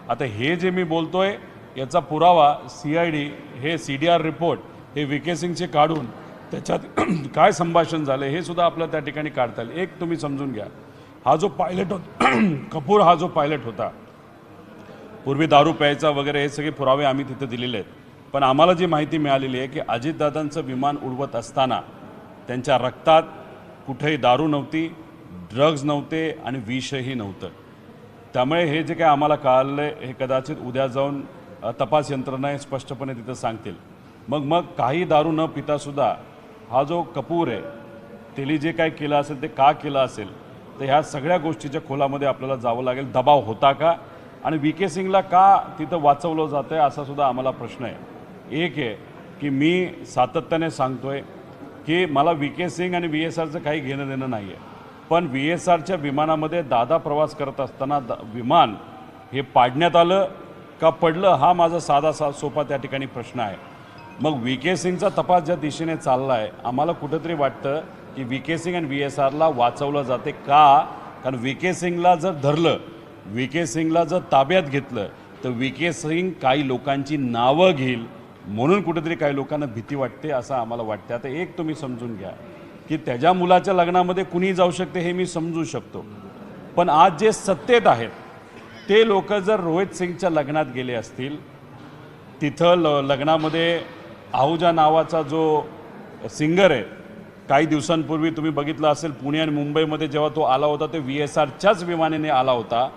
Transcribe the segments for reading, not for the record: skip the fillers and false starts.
आता हे जे मी बोलतोय याचा पुरावा CID हे CDR रिपोर्ट हे VK सिंगचे काढून त्याच्यात काय संभाषण झाले हे सुद्धा आपल्याला त्या ठिकाणी काढता येईल। एक तुम्ही समजून घ्या, हा जो पायलट होता कपूर, हा जो पायलट होता, पूर्वी दारू प्यायचा वगैरे हे सगळे पुरावे आम्ही तिथे दिलेले आहेत। पण आम्हाला जी माहिती मिळालेली आहे की अजितदादांचं विमान उडवत असताना त्यांच्या रक्तात कुठेही दारू नव्हती, ड्रग्ज नव्हते आणि विषही नव्हतं। त्यामुळे हे जे काय आम्हाला कळालं आहे हे कदाचित उद्या जाऊन तपास यंत्रणा स्पष्टपणे तिथं सांगतील। मग काही दारू न पितासुद्धा हा जो कपूर आहे त्यांनी जे काय केलं असेल ते का केलं असेल, तर ह्या सगळ्या गोष्टीच्या खोलामध्ये आपल्याला जावं लागेल। दबाव होता का आणि VK सिंगला का तिथं वाचवलं जातं आहे असा सुद्धा आम्हाला प्रश्न आहे। एक आहे की मी सातत्याने सांगतोय की मला VK सिंग आणि VSRचं काही घेणं देणं नाही आहे, पण VSRच्या विमानामध्ये दादा प्रवास करत असताना विमान हे पाडण्यात आलं का पडलं हा माझा साधा सोपा त्या ठिकाणी प्रश्न आहे। मग VK सिंगचा तपास ज्या दिशेने चालला आहे आम्हाला कुठंतरी वाटतं की VK सिंग आणि VSRला वाचवलं जाते का, कारण VK सिंगला जर धरलं, VK सिंगला जर ताब्यात घेतलं तर VK सिंग काही लोकांची नावं घेईल, म्हणून कुठेतरी काही लोकांना भीती वाटते असं आम्हाला वाटतं। आता एक तुम्ही समजून घ्या की त्याच्या मुलाच्या लग्नामध्ये कुणी जाऊ शकते हे मी समजू शकतो, पण आज जे सत्तेत आहेत ते लोक जर रोहित सिंगच्या लग्नात गेले असतील, तिथं लग्नामध्ये आहूजा नावाचा जो सिंगर आहे, काही दिवसांपूर्वी तुम्ही बघितलं असेल पुणे आणि मुंबईमध्ये जेव्हा तो आला होता ते VSRच्याच विमानाने आला होता।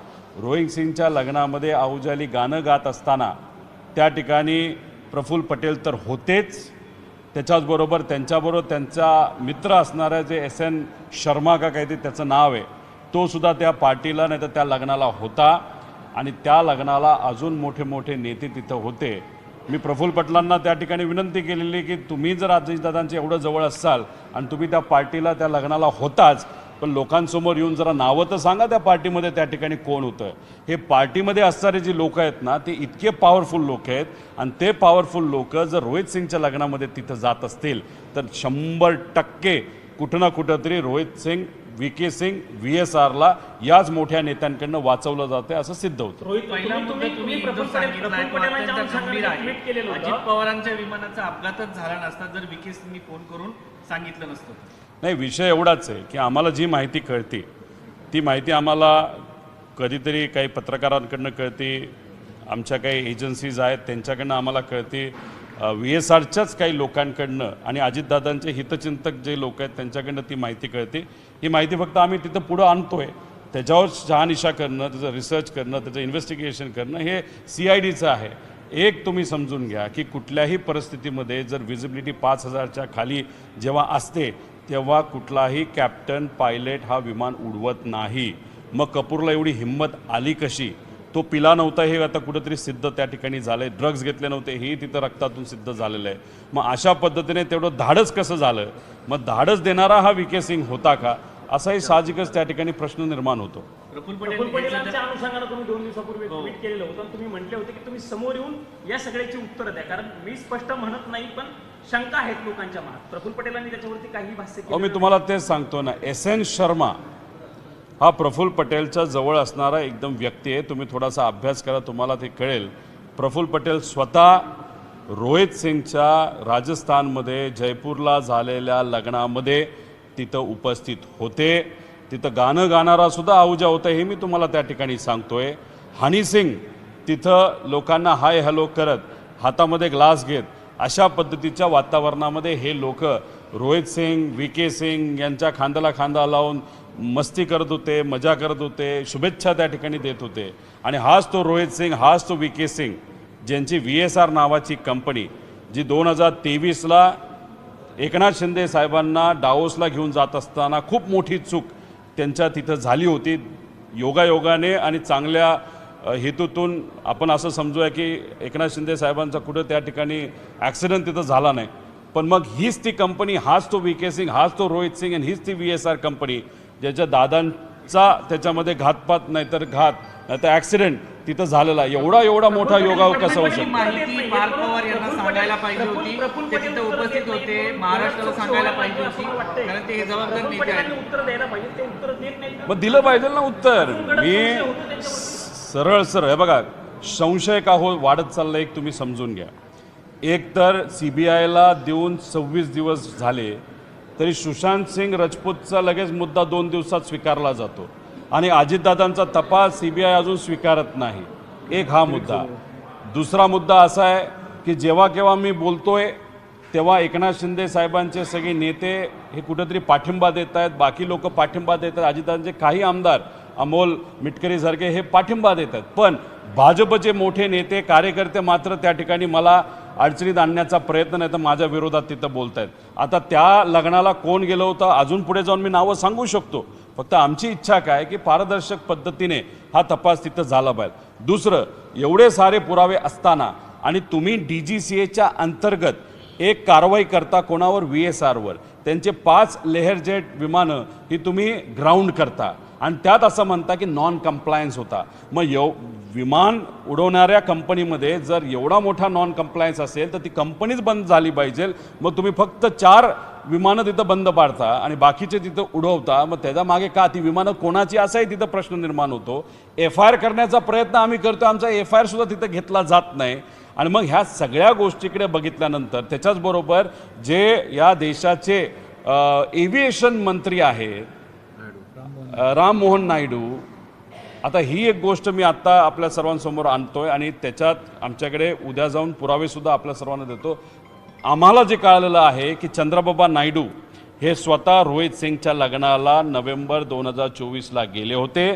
रोहित सिंगच्या लग्नामध्ये आहूजाली गाणं गात असताना त्या ठिकाणी प्रफुल्ल पटेल तर होतेच, त्याच्याचबरोबर त्यांच्याबरोबर त्यांचा मित्र असणारा जे SN शर्मा का काहीतरी त्याचं नाव आहे तो सुद्धा त्या पार्टीला नाही तर त्या लग्नाला होता आणि त्या लग्नाला अजून मोठे मोठे नेते तिथं होते। मी प्रफुल्ल पटेलांना त्या ठिकाणी विनंती केलेली की तुम्ही जर अजितदादांच्या एवढं जवळ असाल आणि तुम्ही त्या पार्टीला त्या लग्नाला होताच, पण लोकांसमोर येऊन जरा नावं तर सांगा त्या पार्टीमध्ये त्या ठिकाणी कोण होतं। हे पार्टीमध्ये असणारे जे लोक आहेत ना ते इतके पॉवरफुल लोक आहेत आणि ते पॉवरफुल लोक जर रोहित सिंगच्या लग्नामध्ये तिथं जात असतील तर 100% कुठं ना कुठंतरी रोहित सिंग, VK सिंग, VSRला याच मोठ्या नेत्यांकडनं वाचवलं जातं असं सिद्ध होतं। अजित पवारांच्या विमानाचा अपघातच झाला नसता जर VK सिंगनी फोन करून सांगितलं नसतं। नाही, विषय एवढाच आहे की आम्हाला जी माहिती कळते ती माहिती आम्हाला कधीतरी काही पत्रकारांकडनं कळते, आमच्या काही एजन्सीज आहेत त्यांच्याकडनं आम्हाला कळते, VSRच्याच काही लोकांकडनं आणि अजितदादांचे हितचिंतक जे लोक आहेत त्यांच्याकडनं ती माहिती कळते। ही माहिती फक्त आम्ही तिथं पुढं आणतोय, त्याच्यावर शहानिशा करणं, त्याचं रिसर्च करणं, त्याचं इन्व्हेस्टिगेशन करणं हे CIDचं आहे। एक तुम्ही समजून घ्या की कुठल्याही परिस्थितीमध्ये जर विजिबिलिटी 5000च्या खाली जेव्हा असते तेव्हा कुठलाही कॅप्टन पायलट हा विमान उडवत नाही। मग कपूरला एवढी हिंमत आली कशी? तो पिला नव्हता हे आता कुठेतरी सिद्ध त्या ठिकाणी झालं आहे, ड्रग्ज घेतले नव्हते हेही तिथं रक्तातून सिद्ध झालेलं आहे। मग अशा पद्धतीने तेवढं धाडस कसं झालं? मग धाडस देणारा हा VK सिंग होता का असाही साहजिकच त्या ठिकाणी प्रश्न निर्माण होतो। प्रफुल्ल पटेलांच्या अनुषंगाने तुम्ही 2 दिवसापूर्वी ट्विट केलेलं होतं, तुम्ही म्हटले होते की तुम्ही समोर येऊन या सगळ्याची उत्तरं द्या, कारण मी स्पष्ट म्हणत नाही पण शंका आहेत लोकांच्या मनात। प्रफुल्ल पटेलांनी त्याच्यावरती काही भाष्य केलं? मी तुम्हाला तेच सांगतो ना, SN शर्मा हा प्रफुल्ल पटेलच्या जवळ असणारा एकदम व्यक्ती आहे। तुम्ही थोडासा अभ्यास करा, तुम्हाला ते कळेल। प्रफुल्ल पटेल स्वतः रोहित सिंगच्या राजस्थानमध्ये जयपूरला झालेल्या लग्नामध्ये तिथं उपस्थित होते, तिथं गाणं गाणारा सुद्धा आहूजा होता हे मी तुम्हाला त्या ठिकाणी सांगतोय। हनी सिंग तिथं लोकांना हाय हॅलो करत हातामध्ये ग्लास घेत अशा पद्धतीच्या वातावरणामध्ये हे लोक रोहित सिंग, VK सिंग यांच्या खांद्याला खांदा लावून मस्ती करत होते, मजा करत होते, शुभेच्छा त्या ठिकाणी देत होते। आणि हाच तो रोहित सिंग, हाच तो VK सिंग ज्यांची VSR नावाची कंपनी जी 2023ला एकनाथ शिंदे साहेबांना डावोसला घेऊन जात असताना खूप मोठी चूक त्यांच्या तिथं झाली होती। योगायोगाने आणि चांगल्या हेतूतून आपण असं समजूया की एकनाथ शिंदे साहेबांचा कुठं त्या ठिकाणी ॲक्सिडेंट तिथं झाला नाही, पण मग हीच ती कंपनी, हाच तो VK सिंग, हाच तो रोहित सिंग आणि हीच ती VSR कंपनी ज्याच्या दादांचा त्याच्यामध्ये घातपात नाहीतर ॲक्सिडेंट तिथं झालेला। एवढा मोठा योगायोग कसा होऊ शकतो? माहिती पार्थ पवार यांना सांगायला पाहिजे होती, ते तिथे उपस्थित होते, महाराष्ट्राला सांगायला पाहिजे होती, कारण ते जबाबदार नेते आहेत। उत्तर द्यायला पाहिजे, ते उत्तर देत नाही। मग दिलं पाहिजे ना उत्तर। मी सरळ हे बघा, संशय का हो वाढत चालला एक तुम्ही समजून घ्या. एक तर CBIला देऊन 26 दिवस झाले तरी सुशांत सिंग राजपूतचा लगेच मुद्दा 2 दिवसात स्वीकारला जातो आणि अजितदादांचा तपास CBI अजून स्वीकारत नाही. एक हा मुद्दा. दुसरा मुद्दा असा आहे की जेव्हा केव्हा मी बोलतोय तेव्हा एकनाथ शिंदे साहेबांचे सगळे नेते हे कुठेतरी पाठिंबा देत आहेत, बाकी लोक पाठिंबा देत आहेत, अजितदादांचे काही आमदार अमोल मिटकरीसारखे हे पाठिंबा देत आहेत, पण भाजपचे मोठे नेते कार्यकर्ते मात्र त्या ठिकाणी मला अडचणीत आणण्याचा प्रयत्न नाही तर माझ्या विरोधात तिथं बोलत आहेत. आता त्या लग्नाला कोण गेलं होतं अजून पुढे जाऊन मी नावं सांगू शकतो. फक्त आमची इच्छा काय की पारदर्शक पद्धतीने हा तपास तिथं झाला पाहिजे. दुसरं, एवढे सारे पुरावे असताना आणि तुम्ही DGCAच्या अंतर्गत एक कारवाई करता कोणावर, VSRवर. त्यांचे 5 लेहर जेट विमानं ही तुम्ही ग्राउंड करता आणि त्यात असं म्हणता की नॉन कम्प्लायन्स होता. मग विमान उडवणाऱ्या कंपनीमध्ये जर एवढा मोठा नॉन कम्प्लायन्स असेल तर ती कंपनीच बंद झाली पाहिजे. मग तुम्ही फक्त 4 विमानं तिथं बंद पाडता आणि बाकीचे तिथं उडवता. मग त्याच्या मागे का ती विमानं कोणाची असाही तिथं प्रश्न निर्माण होतो. FIR करण्याचा प्रयत्न आम्ही करतो, आमचा FIR सुद्धा तिथं घेतला जात नाही. आणि मग ह्या सगळ्या गोष्टीकडे बघितल्यानंतर त्याच्याचबरोबर जे या देशाचे एव्हिएशन मंत्री आहेत राम मोहन नायडू, आता ही एक गोष्ट मी आत्ता आपल्या सर्वांसमोर आणतोय आणि त्याच्यात आमच्याकडे उद्या जाऊन पुरावेसुद्धा आपल्या सर्वांना देतो. आम्हाला जे कळलेलं आहे की चंद्रबाबा नायडू हे स्वतः रोहित सिंगच्या लग्नाला नोव्हेंबर 2024ला गेले होते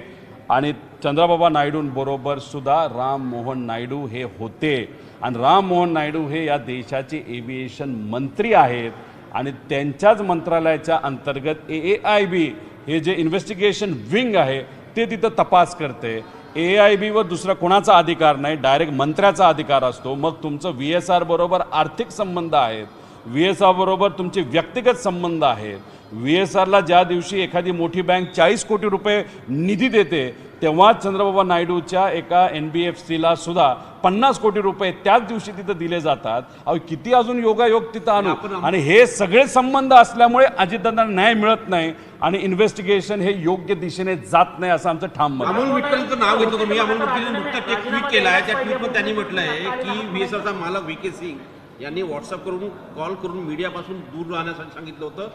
आणि चंद्रबाबा नायडूंबरोबर सुद्धा राम मोहन नायडू हे होते आणि राम मोहन नायडू हे या देशाचे एव्हिएशन मंत्री आहेत आणि त्यांच्याच मंत्रालयाच्या अंतर्गत AAIB हे जे इन्व्हेस्टिगेशन विंग आहे ते तिथं तपास करते. AAIB वर दुसरा कोणाचा अधिकार नाही, डायरेक्ट मंत्र्याचा अधिकार असतो. मग तुमचं VSR बरोबर आर्थिक संबंध आहेत, VSR बरोबर तुमचे व्यक्तिगत संबंध आहेत. VSRला ज्या दिवशी एखादी मोठी बँक 40 कोटी रुपये निधी देते तेव्हा चंद्रबाबा नायडूच्या एका NBFCला सुद्धा 50 कोटी रुपये त्याच दिवशी तिथं दिले जातात. अहो किती अजून योगायोग तिथं आणू. आणि हे सगळे संबंध असल्यामुळे अजितदादांना न्याय मिळत नाही आणि इन्व्हेस्टिगेशन हे योग्य दिशेने जात नाही असं आमचं ठाम मत आहे. अमोल मिटकरींचं नाव घेतलं तुम्ही. अमोल मिटकरींनी नुकतं एक ट्विट केलं आहे. त्या ट्विटमध्ये त्यांनी म्हटलंय की VSRचा मालक VK सिंग यांनी व्हॉट्सअप करून कॉल करून मीडियापासून दूर राहण्यासाठी सांगितलं होतं,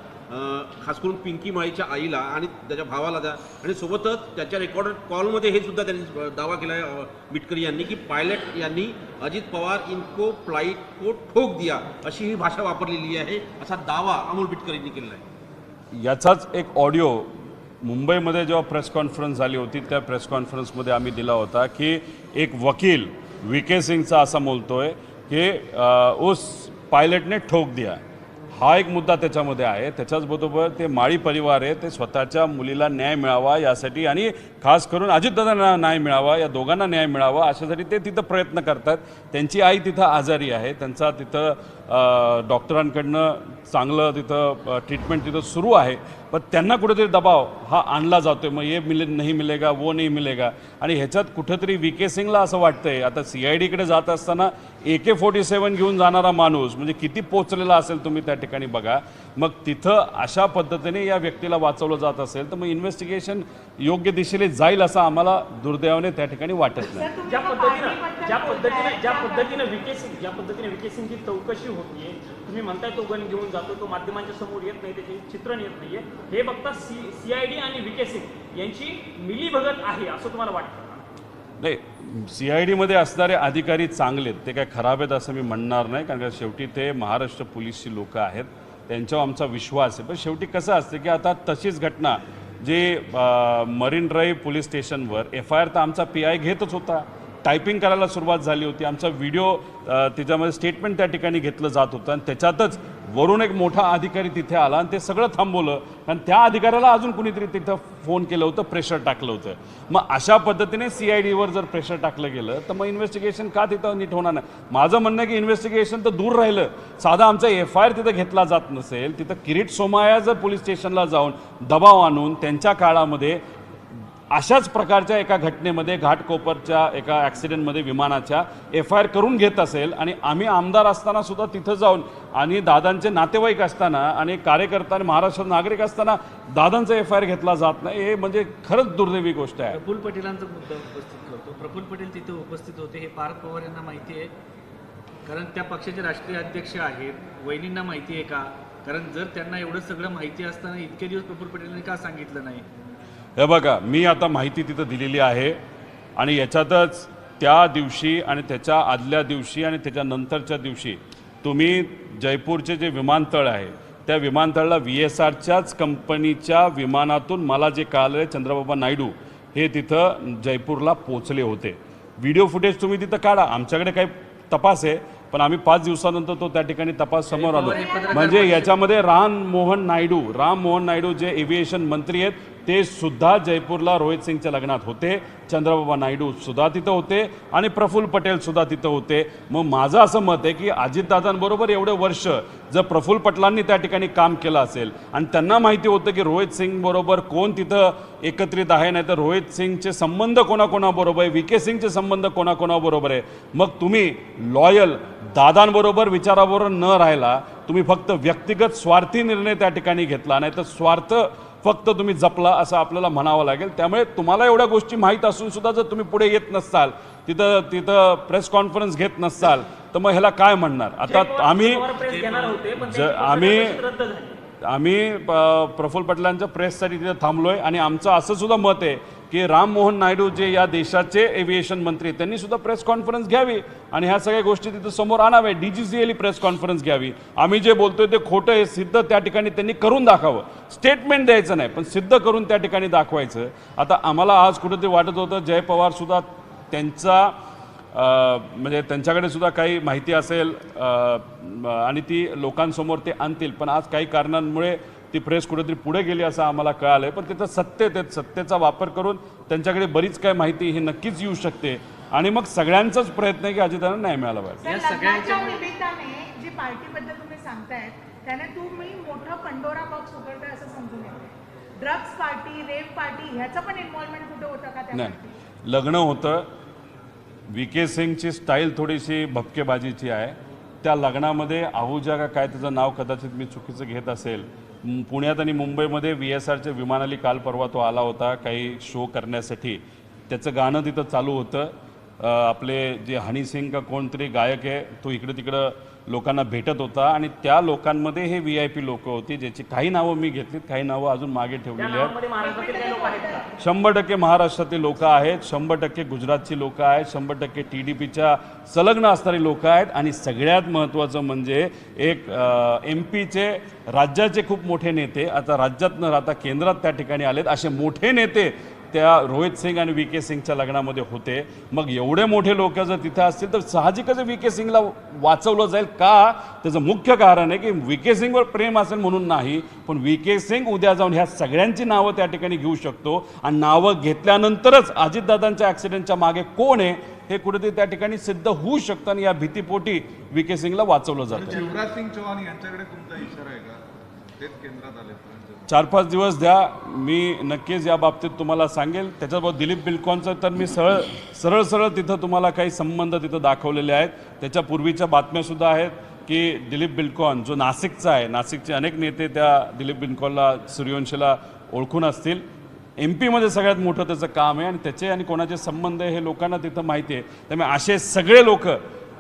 खास करून पिंकी माळीच्या आईला आणि त्याच्या भावाला द्या. आणि सोबतच त्याच्या रेकॉर्डेड कॉलमध्ये हे सुद्धा त्यांनी दावा केला आहे मिटकरी यांनी की पायलट यांनी अजित पवार इनको फ्लाईट को ठोक दिया अशी ही भाषा वापरलेली आहे असा दावा अमोल मिटकरींनी केलेला आहे. याचाच एक ऑडिओ मुंबईमध्ये जेव्हा प्रेस कॉन्फरन्स झाली होती त्या प्रेस कॉन्फरन्समध्ये आम्ही दिला होता की एक वकील VK सिंगचा असा बोलतोय कि उस पायलट ने ठोक दिया. हा एक मुद्दा त्याच्यामध्ये आहे. त्याच्याचबरोबर ते माळी परिवार आहे ते स्वतःच्या मुलीला न्याय मिळावा यासाठी आणि खास करून अजितदादांना न्याय मिळावा, या दोघांना न्याय मिळावा अशासाठी ते तिथं प्रयत्न करतात. त्यांची आई तिथं आजारी आहे, त्यांचा तिथं डॉक्टरांकडनं चांगलं तिथं ट्रीटमेंट तिथं सुरू आहे, पण त्यांना कुठेतरी दबाव हा आणला जातो आहे. मग ये नाही मिलेगा वो नाही मिलेगा आणि ह्याच्यात कुठेतरी VK सिंगला असं वाटतंय आता CIDकडे जात असताना AK-47 घेऊन जाणारा माणूस म्हणजे किती पोचलेला असेल तुम्ही त्या ठिकाणी बघा. मग तिथं अशा पद्धतीने या व्यक्तीला वाचवलं जात असेल तर मग इन्व्हेस्टिगेशन योग्य दिशेने जाईल असं आम्हाला दुर्दैवाने त्या ठिकाणी वाटत नाही. ज्या पद्धतीने VK सिंगची चौकशी होतीये, तुम्ही म्हणताय तो गण घेऊन जातो, तो माध्यमांच्या समोर येत नाही, त्याचे चित्रण येत नाहीये, हे बघता CID आणि VK सिंग यांची मिलीभगत आहे असं तुम्हाला वाटतं? नाही, CIDमध्ये असणारे अधिकारी चांगले आहेत, ते काय खराब आहेत असं मी म्हणणार नाही, कारण शेवटी ते महाराष्ट्र पोलीसची लोक आहेत, त्यांच्यावर आमचा विश्वास आहे. पण शेवटी कसं असतं की आता तशीच घटना जे मरीन ड्राईव्ह पोलीस स्टेशनवर FIR तर आमचा PI घेतच होता, टायपिंग करायला सुरुवात झाली होती, आमचा व्हिडिओ त्याच्यामध्ये स्टेटमेंट त्या ठिकाणी घेतलं जात होतं आणि त्याच्यातच वरून एक मोठा अधिकारी तिथे आला आणि ते सगळं थांबवलं कारण त्या अधिकाऱ्याला अजून कुणीतरी तिथं फोन केलं होतं, प्रेशर टाकलं होतं. मग अशा पद्धतीने CIDवर जर प्रेशर टाकलं गेलं तर मग इन्व्हेस्टिगेशन का तिथं नीट होणार नाही. माझं म्हणणं की इन्व्हेस्टिगेशन तर दूर राहिलं, साधा आमचा FIR तिथं घेतला जात नसेल, तिथं किरीट सोमय्या जर पोलीस स्टेशनला जाऊन दबाव आणून त्यांच्या काळामध्ये अशाच प्रकारच्या एका घटनेमध्ये घाटकोपरच्या एका ॲक्सिडेंटमध्ये विमानाच्या FIR करून घेत असेल आणि आम्ही आमदार असताना सुद्धा तिथं जाऊन आणि दादांचे नातेवाईक असताना आणि कार्यकर्ता आणि महाराष्ट्रात नागरिक असताना दादांचा FIR घेतला जात नाही, हे म्हणजे खरंच दुर्दैवी गोष्ट आहे. प्रफुल्ल पटेलांचा मुद्दा उपस्थित करतो. प्रफुल्ल पटेल तिथे उपस्थित होते हे पार्थ पवार यांना माहिती आहे, कारण त्या पक्षाचे राष्ट्रीय अध्यक्ष आहेत. वहिनींना माहिती आहे का? कारण जर त्यांना एवढं सगळं माहिती असताना इतके दिवस प्रफुल्ल पटेलांनी का सांगितलं नाही? हे बघा, मी आता माहिती तिथं दिलेली आहे आणि याच्यातच त्या दिवशी आणि त्याच्या आदल्या दिवशी आणि त्याच्यानंतरच्या दिवशी तुम्ही जयपूरचे जे विमानतळ आहे त्या विमानतळाला VSRच्याच कंपनीच्या विमानातून मला जे कळालं आहे चंद्रबाबा नायडू हे तिथं जयपूरला पोचले होते. व्हिडिओ फुटेज तुम्ही तिथं काढा, आमच्याकडे काही तपास आहे पण आम्ही 5 दिवसानंतर तो त्या ठिकाणी तपास समोर आलो. म्हणजे याच्यामध्ये राम मोहन नायडू जे एव्हिएशन मंत्री आहेत ते सुद्धा जयपूरला रोहित सिंगच्या लग्नात होते, चंद्रबाबा नायडू सुद्धा तिथं होते आणि प्रफुल्ल पटेल सुद्धा तिथं होते. मग माझं असं मत आहे की अजितदादांबरोबर एवढे वर्ष जर प्रफुल्ल पटेलांनी त्या ठिकाणी काम केलं असेल आणि त्यांना माहिती होतं की रोहित सिंग बरोबर कोण तिथं एकत्रित आहे, नाही तर रोहित सिंगचे संबंध कोणाकोणाबरोबर आहे, VK सिंगचे संबंध कोणाकोणाबरोबर आहे, मग तुम्ही लॉयल दादांबरोबर विचाराबरोबर न राहिला तुम्ही फक्त व्यक्तिगत स्वार्थी निर्णय त्या ठिकाणी घेतला, नाही तर स्वार्थ फक्त तुम्ही जपला असं आपल्याला म्हणावं लागेल. त्यामुळे तुम्हाला एवढ्या गोष्टी माहीत असून सुद्धा जर तुम्ही पुढे येत नसाल, तिथं प्रेस कॉन्फरन्स घेत नसाल तर मग ह्याला काय म्हणणार? आता आम्ही प्रफुल्ल पटेलांच्या प्रेससाठी तिथे थांबलोय आणि आमचं असं सुद्धा मत आहे की राम मोहन नायडू जे या देशाचे एव्हिएशन मंत्री त्यांनी सुद्धा प्रेस कॉन्फरन्स घ्यावी आणि ह्या सगळ्या गोष्टी तिथं समोर आणाव्या. DGCA प्रेस कॉन्फरन्स घ्यावी. आम्ही जे बोलतोय ते खोटं आहे सिद्ध त्या ठिकाणी त्यांनी करून दाखवावं. स्टेटमेंट द्यायचं नाही पण सिद्ध करून त्या ठिकाणी दाखवायचं. आता आम्हाला आज कुठं ते वाटत होतं जय पवार सुद्धा त्यांचा म्हणजे त्यांच्याकडे सुद्धा काही माहिती असेल आणि ती लोकांसमोर ते आणतील, पण आज काही कारणांमुळे ती प्रेस कुठेतरी पुढे गेली असं आम्हाला कळालं आहे. पण तिथं सत्तेचा वापर करून त्यांच्याकडे बरीच काय माहिती ही नक्कीच येऊ शकते आणि मग सगळ्यांचाच प्रयत्न आहे की अजितदादांना न्याय मिळाला पाहिजे. या सगळ्यांच्या निमित्ताने जी पार्टीबद्दल तुम्ही सांगतायत त्याने तुम्ही मोठा पंडोरा बॉक्स उघडताय असं समजून येते. ड्रग्स पार्टी, रेप पार्टी ह्याचं पण इन्व्हॉल्वमेंट कुठे होतं का? नाही, लग्न होतं. VK सिंगची स्टाईल थोडीशी भपकेबाजीची आहे. त्या लग्नामध्ये आहुजा का काय त्याचं नाव कदाचित मी चुकीचं घेत असेल, पुण्यात आणि मुंबईमध्ये VSRच्या विमानाली काल परवा तो आला होता काही शो करण्यासाठी. त्याचं गाणं तिथं चालू होतं. आपले जे हनी सिंग का कोणतरी गायक आहे तो इकडे तिकडं लोकांना भेटत होता आणि त्या लोकांमध्ये हे VIP लोक होती ज्याची काही नावं मी घेतलीत, काही नावं अजून मागे ठेवलेली आहेत. 100% महाराष्ट्रातील लोक आहेत, 100% गुजरातची लोक आहेत, 100% TDPच्या संलग्न असणारी लोक आहेत आणि सगळ्यात महत्त्वाचं म्हणजे एक MP राज्याचे खूप मोठे नेते आता राज्यात न राहता केंद्रात त्या ठिकाणी आलेत. असे मोठे नेते त्या रोहित सिंग आणि VK सिंगच्या लग्नामध्ये होते. मग एवढे मोठे लोक जर तिथे असतील तर साहजिकच VK सिंगला वाचवलं जाईल का? त्याचं मुख्य कारण आहे की VK सिंगवर प्रेम असेल म्हणून नाही, पण VK सिंग उद्या जाऊन ह्या सगळ्यांची नावं त्या ठिकाणी घेऊ शकतो आणि नावं घेतल्यानंतरच अजितदादांच्या ॲक्सिडेंटच्या मागे कोण आहे हे कुठेतरी त्या ठिकाणी सिद्ध होऊ शकतं आणि या भीतीपोटी VK सिंगला वाचवलं जातं. शिवराज सिंग चौहान यांच्याकडे तुमचा इशारा आहे का? तेच केंद्रात आले 4-5 दिवस द्या, मी नक्कीच या बाबतीत तुम्हाला सांगेल. त्याच्याबरोबर दिलीप बिल्कॉनचं तर मी सरळ तिथं तुम्हाला काही संबंध तिथं दाखवलेले आहेत. त्याच्या पूर्वीच्या बातम्यासुद्धा आहेत की दिलीप बिल्कॉन जो नाशिकचा आहे, नाशिकचे अनेक नेते त्या दिलीप बिल्कॉनला सूर्यवंशीला ओळखून असतील. MP मध्ये सगळ्यात मोठं त्याचं काम आहे आणि त्याचे आणि कोणाचे संबंध हे लोकांना तिथं माहिती आहे. त्यामुळे असे सगळे लोक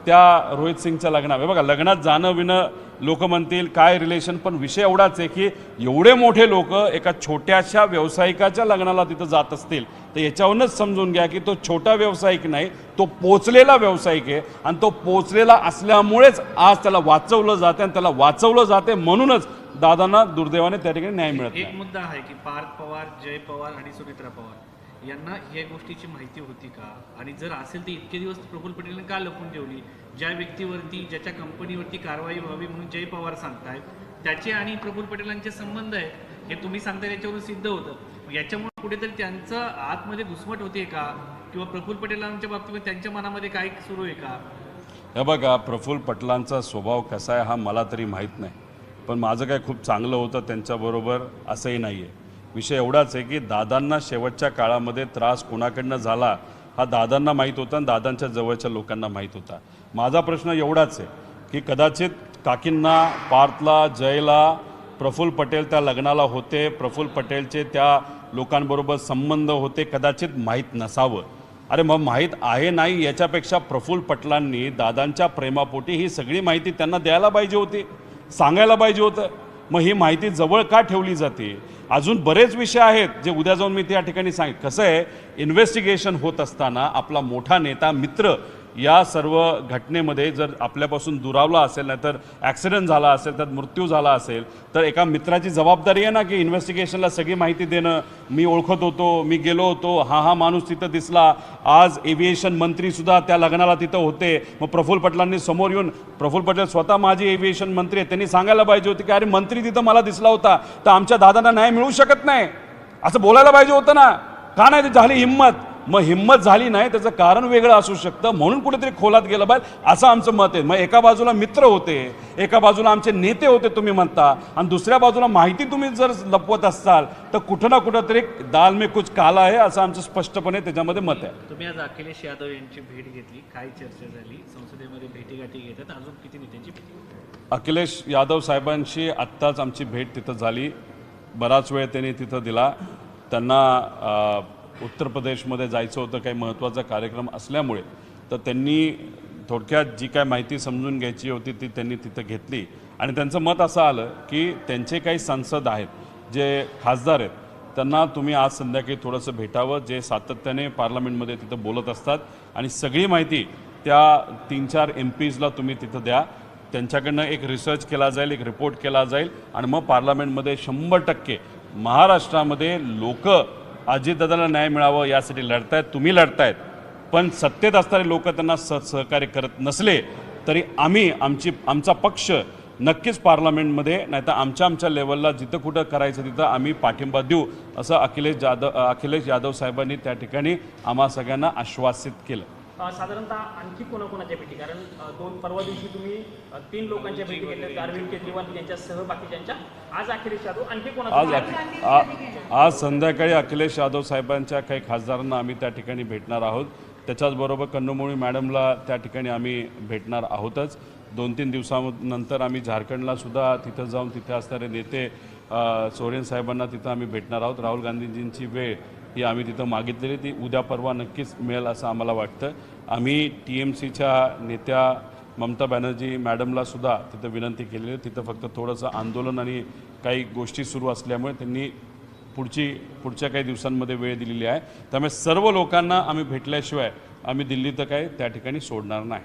त्या रोहित सिंगच्या लग्नात बघा लग्नात जाणं विणं लोक म्हणतील काय रिलेशन, पण विषय एवढाच आहे की एवढे मोठे लोक एका छोट्याशा व्यावसायिकाच्या लग्नाला तिथं जात असतील तर याच्यावरूनच समजून घ्या की तो छोटा व्यावसायिक नाही, तो पोचलेला व्यावसायिक आहे आणि तो पोचलेला असल्यामुळेच आज त्याला वाचवलं जाते आणि त्याला वाचवलं जाते म्हणूनच दादांना दुर्दैवाने त्या ठिकाणी न्याय मिळत नाही. एक मुद्दा आहे की पार्थ पवार, जय पवार आणि सुनेत्रा पवार यांना या गोष्टीची माहिती होती का? आणि जर असेल तर इतके दिवस प्रफुल्ल पटेलने का लपून ठेवली? ज्या व्यक्तीवरती, ज्याच्या कंपनीवरती कारवाई व्हावी म्हणून जय पवार सांगतायत, त्याचे आणि प्रफुल्ल पटेलांचे संबंध आहे हे तुम्ही सांगताय याच्यावरून सिद्ध होतं. याच्यामुळे कुठेतरी त्यांचं आतमध्ये घुसमट होते का? किंवा प्रफुल्ल पटेलांच्या बाबतीमध्ये त्यांच्या मनामध्ये काय सुरू आहे का? हे बघा प्रफुल्ल पटेलांचा स्वभाव कसा आहे हा मला तरी माहीत नाही, पण माझं काय खूप चांगलं होतं त्यांच्याबरोबर असंही नाही आहे. विषय एवढाच आहे की दादांना शेवटच्या काळामध्ये त्रास कोणाकडनं झाला हा दादांना माहीत होता आणि दादांच्या जवळच्या लोकांना माहीत होता. माझा प्रश्न एवढाच आहे की कदाचित काकींना, पार्थला, जयला, प्रफुल्ल पटेल त्या लग्नाला होते, प्रफुल्ल पटेलचे त्या लोकांबरोबर संबंध होते, कदाचित माहीत नसावं. अरे मग माहीत आहे नाही याच्यापेक्षा प्रफुल्ल पटेलांनी दादांच्या प्रेमापोटी ही सगळी माहिती त्यांना द्यायला पाहिजे होती, सांगायला पाहिजे होतं. मग ही माहिती जवळ का ठेवली जाते? अजून बरेच विषय आहेत जे उद्या जाऊन मी त्या ठिकाणी कसं आहे, इन्व्हेस्टिगेशन होत असताना आपला मोठा नेता मित्र या सर्व घटनेमध्ये जर आपल्यापासून दुरावला असेल, नाहीतर ॲक्सिडेंट झाला असेल, तर मृत्यू झाला असेल, तर एका मित्राची जबाबदारी आहे ना की इन्व्हेस्टिगेशनला सगळी माहिती देणं. मी ओळखत होतो, मी गेलो होतो, हा माणूस तिथं दिसला, आज एव्हिएशन मंत्रीसुद्धा त्या लग्नाला तिथं होते. मग प्रफुल्ल पटेलांनी समोर येऊन, प्रफुल्ल पटेल स्वतः माझे एव्हिएशन मंत्री आहेत, त्यांनी सांगायला पाहिजे होते की अरे मंत्री तिथं मला दिसला होता, तर आमच्या दादांना न्याय मिळू शकत नाही, असं बोलायला पाहिजे होतं ना. का नाही झाली हिंमत? मग हिंमत झाली नाही, त्याचं कारण वेगळं असू शकतं, म्हणून कुठेतरी खोलात गेलं पाहिजे असं आमचं मत आहे. मग एका बाजूला मित्र होते, एका बाजूला आमचे नेते होते तुम्ही म्हणता, आणि दुसऱ्या बाजूला माहिती तुम्ही जर लपवत असाल तर कुठं ना कुठं तरी दाल में कुछ काला आहे असं आमचं स्पष्टपणे त्याच्यामध्ये मत आहे. तुम्ही आज अखिलेश यादव यांची भेट घेतली, काय चर्चा झाली, संसदेमध्ये भेटीगाठी घेतात, अजून किती नेत्यांची भेट? अखिलेश यादव साहेबांशी आत्ताच आमची भेट तिथं झाली. बराच वेळ त्यांनी तिथं दिला. त्यांना उत्तर प्रदेशमध्ये जायचं होतं, काही महत्त्वाचा कार्यक्रम असल्यामुळे, तर त्यांनी थोडक्यात जी काय माहिती समजून घ्यायची होती ती त्यांनी तिथं घेतली. आणि त्यांचं मत असं आलं की त्यांचे काही सांसद आहेत, जे खासदार आहेत, त्यांना तुम्ही आज संध्याकाळी थोडंसं भेटावं, जे सातत्याने पार्लमेंटमध्ये तिथं बोलत असतात, आणि सगळी माहिती त्या 3-4 MPsला तुम्ही तिथं द्या. त्यांच्याकडनं एक रिसर्च केला जाईल, एक रिपोर्ट केला जाईल, आणि मग पार्लमेंटमध्ये 100% महाराष्ट्रामध्ये लोक अजितदादांना न्याय मिळावं यासाठी लढतायत, तुम्ही लढतायत. पण सत्तेत असणारे लोक त्यांना सहकार्य करत नसले तरी आमचा पक्ष नक्कीच पार्लमेंटमध्ये, नाही तर आमच्या लेवलला जिथं कुठं करायचं तिथं आम्ही पाठिंबा देऊ, असं अखिलेश यादव साहेबांनी त्या ठिकाणी आम्हा सगळ्यांना आश्वासित केलं. साधारणतः आणखी कोणाकोणाच्या भेटी? कारण परवा दिवशी तुम्ही 3 लोकांच्या भेटी घेतल्या, अरविंद केजरीवाल यांच्यासह बाकीच्यांच्या. आज अखिलेश यादव आणखी कोणा? आज संध्याकाळी अखिलेश यादव साहेबांच्या काही खासदारांना आम्ही त्या ठिकाणी भेटणार आहोत. त्याच्याचबरोबर कन्नमोळी मॅडमला त्या ठिकाणी आम्ही भेटणार आहोतच. 2-3 दिवसानंतर आम्ही झारखंडला सुद्धा तिथं जाऊन तिथे असणारे नेते सोरेन साहेबांना तिथं आम्ही भेटणार आहोत. राहुल गांधीजींची वेळ ही आम्ही तिथं मागितलेली, ती उद्या परवा नक्कीच मिळेल असं आम्हाला वाटतं. आम्ही TMCच्या नेत्या ममता बॅनर्जी मॅडमला सुद्धा तिथं विनंती केलेली, तिथं फक्त थोडंसं आंदोलन आणि काही गोष्टी सुरू असल्यामुळे त्यांनी पुढच्या काही दिवसांमध्ये वेळ दिलेली आहे. त्यामुळे सर्व लोकांना आम्ही भेटल्याशिवाय आम्ही दिल्ली तर काय त्या ठिकाणी सोडणार नाही.